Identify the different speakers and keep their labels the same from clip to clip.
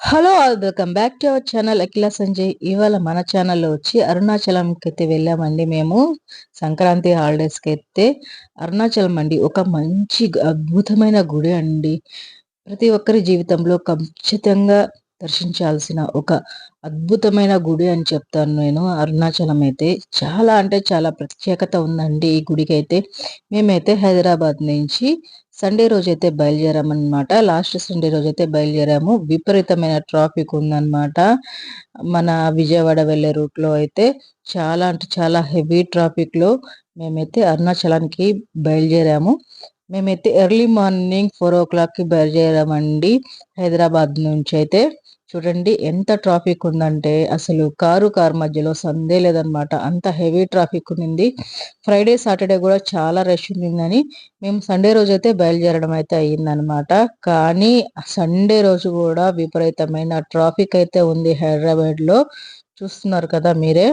Speaker 1: Hello all welcome back to our channel Akhila Sanjay. ఇవాళ మన ఛానల్‌లో వచ్చి అరుణాచలంకైతే వెళ్ళామండి మేము. సంక్రాంతి హాలిడేస్‌కైతే అరుణాచలం అండి. ఒక మంచి అద్భుతమైన గుడి అండి. ప్రతి ఒక్కరి జీవితంలో ఖచ్చితంగా దర్శించాల్సిన ఒక అద్భుతమైన గుడి అని చెప్తాను నేను. అరుణాచలం అయితే చాలా అంటే చాలా ప్రత్యేకత ఉందండి ఈ గుడికైతే. మేమైతే హైదరాబాద్ నుంచి సండే రోజైతే బయలుదేరామనమాట. లాస్ట్ సండే రోజైతే బయలుదేరాము. విపరీతమైన ట్రాఫిక్ ఉందనమాట. మన విజయవాడ వెళ్ళే రూట్‌లో అయితే చాలా అంటే చాలా హెవీ ట్రాఫిక్‌లో మేమైతే అరుణాచలానికి బయలుదేరాము. మేమైతే ఎర్లీ మార్నింగ్ 4:00కి బయలుదేరామండి హైదరాబాద్ నుంచైతే. చూడండి ఎంత ట్రాఫిక్ ఉందంటే అసలు కారు మధ్యలో సందే లేదనమాట. అంత హెవీ ట్రాఫిక్ ఉన్నింది. ఫ్రైడే, సాటర్డే గూడా చాలా రష్ ఉండిందని మేము సండే రోజైతే బయలుదేరడం అయితే అయ్యిందనమాట. కానీ సండే రోజు గూడా విపరీతమైన ట్రాఫిక్ అయితే ఉంది హైదరాబాద్‌లో. చూస్తున్నారు కదా మీరే.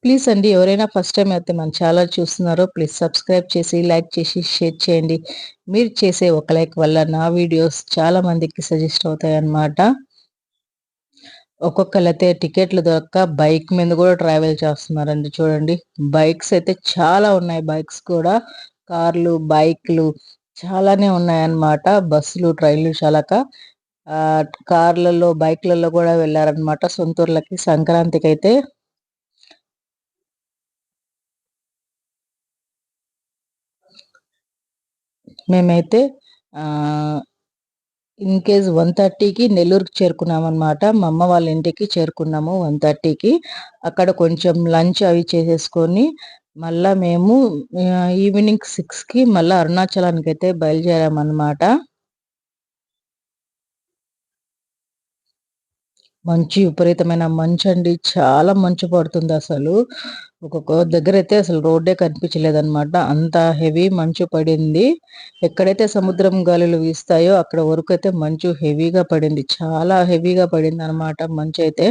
Speaker 1: ప్లీజ్ అండి ఎవరైనా ఫస్ట్ టైమ్ అయితే మన ఛానల్ చూస్తున్నారో ప్లీజ్ సబ్స్క్రైబ్ చేసి, లైక్ చేసి, షేర్ చేయండి. మీరు చేసే ఒక లైక్ వల్ల నా వీడియోస్ చాలా మందికి సజెస్ట్ అవుతాయన్నమాట. ఒక్కొక్కళ్ళైతే టికెట్లు దొరక్క బైక్ మీద గూడా ట్రావెల్ చేస్తున్నారండి చూడండి. బైక్స్ అయితే చాలా ఉన్నాయి. బైక్స్ కూడా కార్లు, బైక్‌లు చాలానే ఉన్నాయన్నమాట. బస్సులు, ట్రైన్‌లు చాలక కార్‌లలో, బైక్‌లలో గూడా వెళ్లారన్నమాట సొంతూర్లకి సంక్రాంతికైతే. మేమైతే ఆహ్, ఇన్ కేస్ 1:30కి నెల్లూరుకి చేరుకున్నామనమాట. మా అమ్మ వాళ్ళ ఇంటికి చేరుకున్నాము 1:30కి. అక్కడ కొంచెం లంచ్ అవి చేసేసుకొని, మళ్ళా మేము ఈవినింగ్ 6కి మళ్ళా అరుణాచలానికైతే బయలుదేరామనమాట. మంచు విపరీతమైన మంచండి. చాలా మంచు పడుతుందసలు. ఒక్కొక్క దగ్గరైతే అసలు రోడ్డే కనిపించలేదనమాట. అంత హెవీ మంచు పడింది. ఎక్కడైతే సముద్రం గాలులు వీస్తాయో అక్కడ వరకైతే మంచు హెవీగా పడింది. చాలా హెవీగా పడిందనమాట మంచయితే.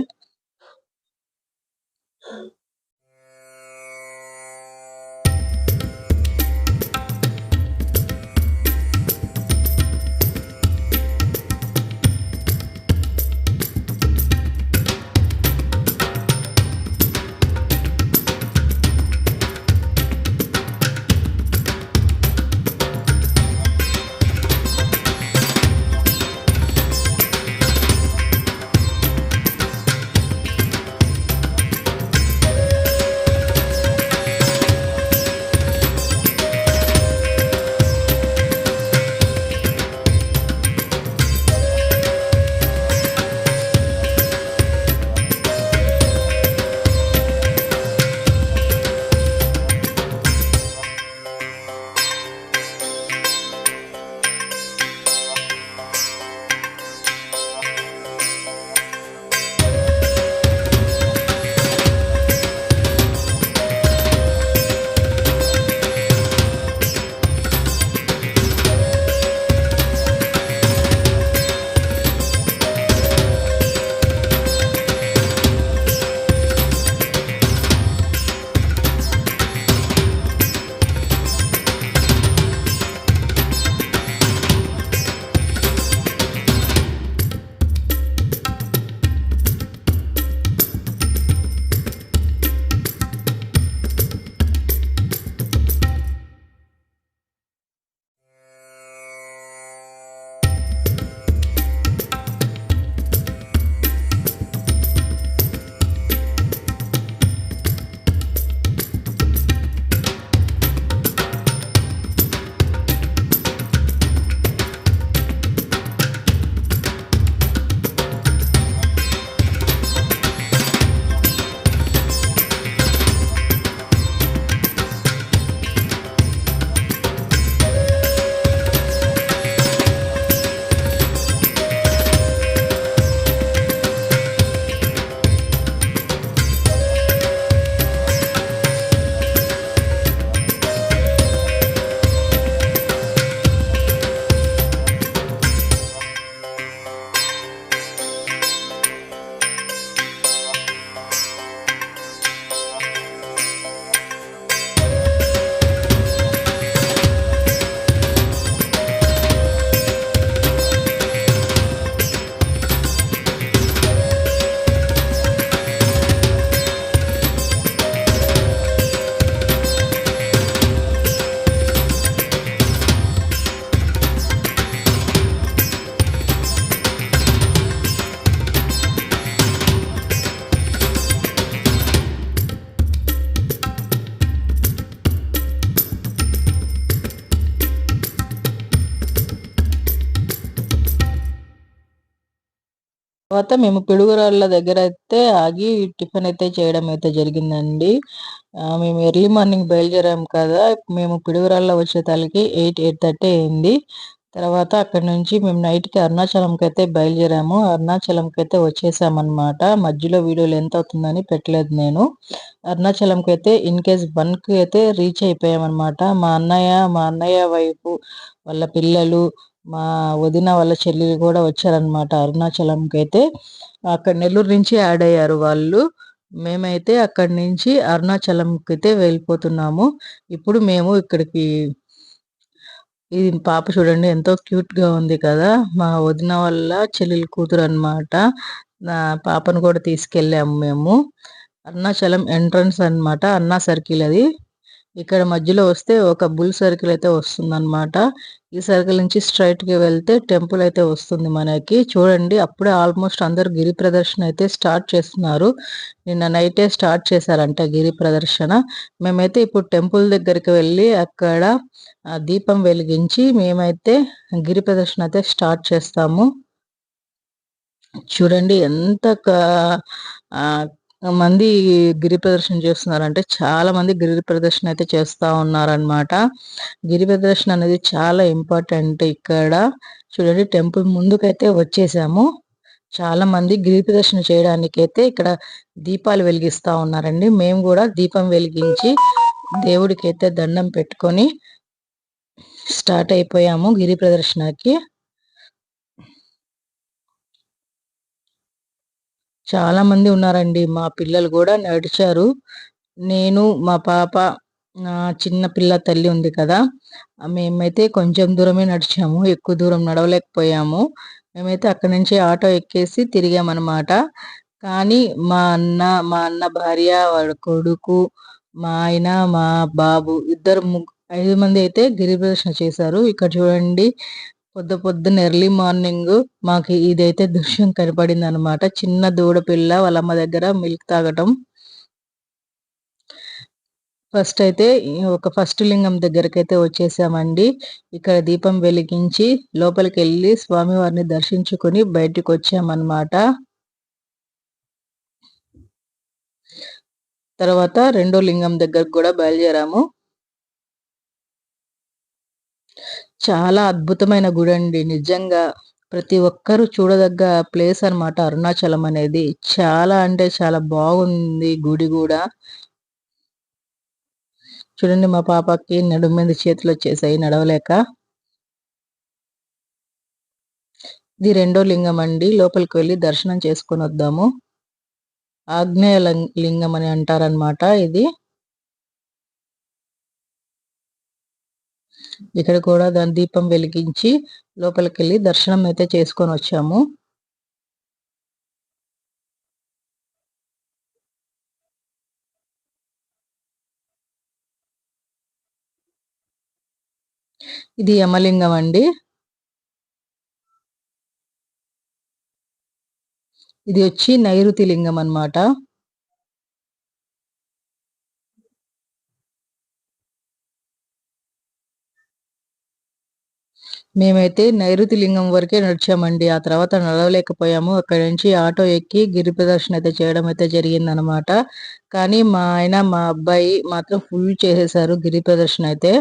Speaker 1: తర్వాత మేము పిడుగురాళ్ళ దగ్గర అయితే ఆగి టిఫిన్ అయితే చేయడం అయితే జరిగిందండి. మేము ఎర్లీ మార్నింగ్ బయలుదేరాం కదా! మేము పిడుగురాళ్ళ వచ్చేతలకి 8:30 అయింది. తర్వాత అక్కడి నుంచి మేము నైట్‌కి అరుణాచలంకైతే బయలుదేరాము. అరుణాచలంకైతే వచ్చేసామనమాట. మధ్యలో వీడియో లెంత్ అవుతుందని పెట్టలేదు నేను. అరుణాచలంకైతే ఇన్‌కేస్ 1కి అయితే రీచ్ అయిపోయామనమాట. మా అన్నయ్య వైఫు, వాళ్ళ పిల్లలు, మా వదిన వాళ్ళ చెల్లెలు కూడా వచ్చారనమాట అరుణాచలంకైతే. అక్కడ నెల్లూరు నుంచి యాడ్ అయ్యారు వాళ్ళు. మేమైతే అక్కడి నుంచి అరుణాచలంకైతే వెళ్ళిపోతున్నాము. ఇప్పుడు మేము ఇక్కడికి ఇది పాప చూడండి ఎంతో క్యూట్‌గా ఉంది కదా! మా వదిన వాళ్ళ చెల్లెలు కూతురనమాట. నా పాపను కూడా తీసుకెళ్ళాము మేము. అరుణాచలం ఎంట్రన్స్ అన్నమాట. అన్నా సర్కిల్ అది. ఇక్కడ మధ్యలో వస్తే ఒక బుల్ సర్కిల్ అయితే వస్తుందన్నమాట. ఈ సర్కిల్ నుంచి స్ట్రెయిట్‌గా వెళ్తే టెంపుల్ అయితే వస్తుంది మనకి. చూడండి అప్పుడే ఆల్మోస్ట్ అందరూ గిరి ప్రదర్శన అయితే స్టార్ట్ చేస్తున్నారు. నిన్న నైటే స్టార్ట్ చేశారంట గిరి ప్రదర్శన. మేమైతే ఇప్పుడు టెంపుల్ దగ్గరికి వెళ్ళి అక్కడ దీపం వెలిగించి మేమైతే గిరి ప్రదర్శన అయితే స్టార్ట్ చేస్తాము. చూడండి ఎంత ఆహ్, మంది గిరి ప్రదర్శన చేస్తున్నారంటే చాలా మంది గిరి ప్రదర్శన అయితే చేస్తా ఉన్నారనమాట. గిరి ప్రదర్శన అనేది చాలా ఇంపార్టెంట్ ఇక్కడ. చూడండి టెంపుల్ ముందుకైతే వచ్చేసాము. చాలా మంది గిరి ప్రదర్శన చేయడానికైతే ఇక్కడ దీపాలు వెలిగిస్తా ఉన్నారండి. మేము గూడా దీపం వెలిగించి దేవుడికైతే దండం పెట్టుకొని స్టార్ట్ అయిపోయాము గిరి ప్రదర్శనకి. చాలా మంది ఉన్నారండి. మా పిల్లలు గూడా నడిచారు. నేను, మా పాప, చిన్న పిల్ల తల్లి ఉంది కదా! మేమైతే కొంచెం దూరమే నడిచాము. ఎక్కువ దూరం నడవలేకపోయాము. మేమైతే అక్కడి నుంచి ఆటో ఎక్కేసి తిరిగామనమాట. కానీ మా అన్న భార్య, వాడి కొడుకు, మా ఆయన, మా బాబు ఇద్దరు 5 మంది అయితే గిరి ప్రదర్శన చేశారు. ఇక్కడ చూడండి పొద్దున్న ఎర్లీ మార్నింగు మాకు ఇదైతే దృశ్యం కనపడిందనమాట. చిన్న దూడ పిల్ల వాళ్ళమ్మ దగ్గర మిల్క్ తాగటం. ఫస్ట్ లింగం దగ్గరకైతే వచ్చేసామండి. ఇక్కడ దీపం వెలిగించి లోపలికెళ్ళి స్వామివారిని దర్శించుకొని బయటికొచ్చామనమాట. తర్వాత రెండో లింగం దగ్గరకు గూడా బయలుదేరాము. చాలా అద్భుతమైన గుడండి. నిజంగా ప్రతి ఒక్కరూ చూడదగ్గ ప్లేస్ అనమాట అరుణాచలం అనేది. చాలా అంటే చాలా బాగుంది గుడి గూడా. చూడండి మా పాపకి నడుము మీద చేతులొచ్చేసాయి నడవలేక. ఇది రెండో లింగం అండి. లోపలికి వెళ్లి దర్శనం చేసుకొనొద్దాము. ఆగ్నేయ లింగం అని అంటారనమాట ఇది. ఇక్కడ కూడా దాని దీపం వెలిగించి లోపలికెళ్ళి దర్శనం అయితే చేసుకొనొచ్చాము. ఇది యమలింగం అండి. ఇది వచ్చి నైరుతి లింగం అన్నమాట. మేమైతే నైరుతి లింగం వరకే నడిచామండి. ఆ తర్వాత నడవలేకపోయాము. అక్కడి నుంచి ఆటో ఎక్కి గిరి ప్రదర్శన అయితే చేయడం అయితే జరిగిందనమాట. కానీ మా ఆయన, మా అబ్బాయి మాత్రం ఫుల్ చేసేసారు గిరి ప్రదర్శన అయితే.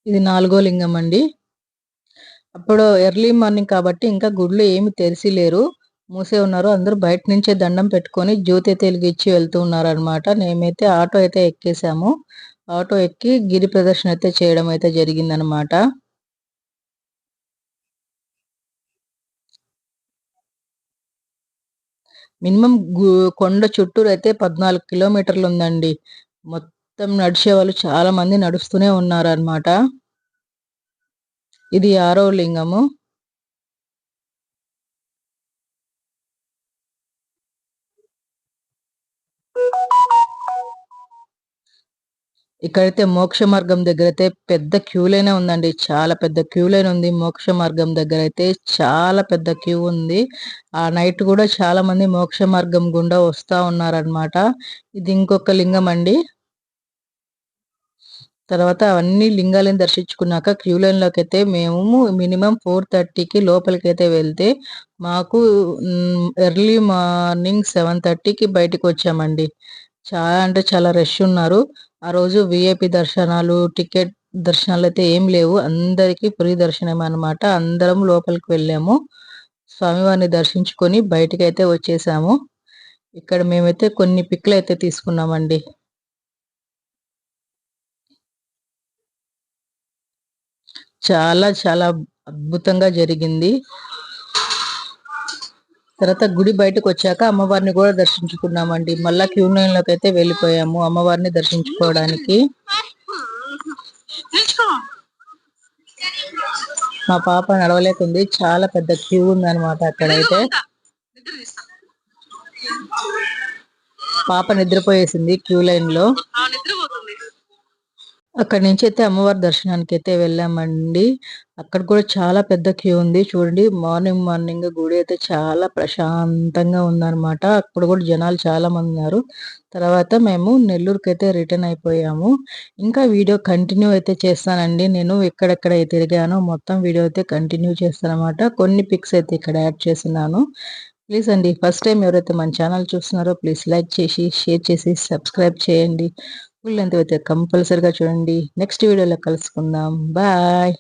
Speaker 1: ఇది నాలుగో లింగం అండి. అప్పుడు ఎర్లీ మార్నింగ్ కాబట్టి ఇంకా గుడిలో ఏమి తెరిసి లేరు. మూసే ఉన్నారు. అందరూ బయట నుంచే దండం పెట్టుకొని జ్యోతి అయితే వెలిగిచ్చి వెళ్తూ ఉన్నారనమాట. మేమైతే ఆటో అయితే ఎక్కేసాము. ఆటో ఎక్కి గిరి ప్రదర్శన అయితే చేయడం అయితే జరిగిందనమాట. మినిమమ్ కొండ చుట్టూరైతే 14 కిలోమీటర్లుందండి. మొత్తం నడిచేవాళ్ళు చాలా మంది నడుస్తూనే ఉన్నారనమాట. ఇది ఆరో లింగము. ఇక్కడైతే మోక్ష మార్గం దగ్గరైతే పెద్ద క్యూ లైనే ఉందండి. చాలా పెద్ద క్యూ లైన్ ఉంది. మోక్ష మార్గం దగ్గరైతే చాలా పెద్ద క్యూ ఉంది. ఆ నైట్ గూడా చాలా మంది మోక్ష మార్గం గుండా వస్తా ఉన్నారనమాట. ఇది ఇంకొక లింగం అండి. తర్వాత అవన్నీ లింగాలను దర్శించుకున్నాక క్యూ లైన్‌లోకి అయితే మేము మినిమం 4:30కి లోపలికైతే వెళ్తే మాకు ఎర్లీ మార్నింగ్ 7:30కి బయటికొచ్చామండి. చాలా అంటే చాలా రష్ ఉన్నారు. ఆ రోజు వీఐపీ దర్శనాలు, టికెట్ దర్శనాలయితే ఏం లేవు. అందరికీ ఫ్రీ దర్శనమే అన్నమాట. అందరం లోపలికి వెళ్ళాము. స్వామివారిని దర్శించుకొని బయటికైతే వచ్చేసాము. ఇక్కడ మేమైతే కొన్ని పిక్‌లయితే తీసుకున్నామండి. చాలా చాలా అద్భుతంగా జరిగింది. తర్వాత గుడి బయటకొచ్చాక అమ్మవారిని కూడా దర్శించుకున్నామండి. మళ్ళా క్యూ లైన్‌లోకైతే వెళ్ళిపోయాము అమ్మవారిని దర్శించుకోవడానికి. మా పాప నడవలేకుంది. చాలా పెద్ద క్యూ ఉందన్నమాట అక్కడైతే. పాప నిద్రపోయేసింది క్యూ లైన్‌లో. అక్కడి నుంచి అయితే అమ్మవారి దర్శనానికైతే వెళ్ళామండి. అక్కడ కూడా చాలా పెద్ద క్యూ ఉంది. చూడండి మార్నింగ్ గుడి అయితే చాలా ప్రశాంతంగా ఉందన్నమాట. అప్పుడు కూడా జనాలు చాలా మందున్నారు. తర్వాత మేము నెల్లూరుకైతే రిటర్న్ అయిపోయాము. ఇంకా వీడియో కంటిన్యూ అయితే చేస్తానండి. నేను ఎక్కడెక్కడ తిరిగానో మొత్తం వీడియో అయితే కంటిన్యూ చేస్తానన్నమాట. కొన్ని పిక్స్ అయితే ఇక్కడ యాడ్ చేస్తున్నాను. ప్లీజ్ అండి ఫస్ట్ టైం ఎవరైతే మన ఛానల్ చూస్తున్నారో ప్లీజ్ లైక్ చేసి, షేర్ చేసి, సబ్స్క్రైబ్ చేయండి. ఫుల్ లెంత్ అయితే కంపల్సరీగా చూడండి. నెక్స్ట్ వీడియోలో కలుసుకుందాం. బాయ్.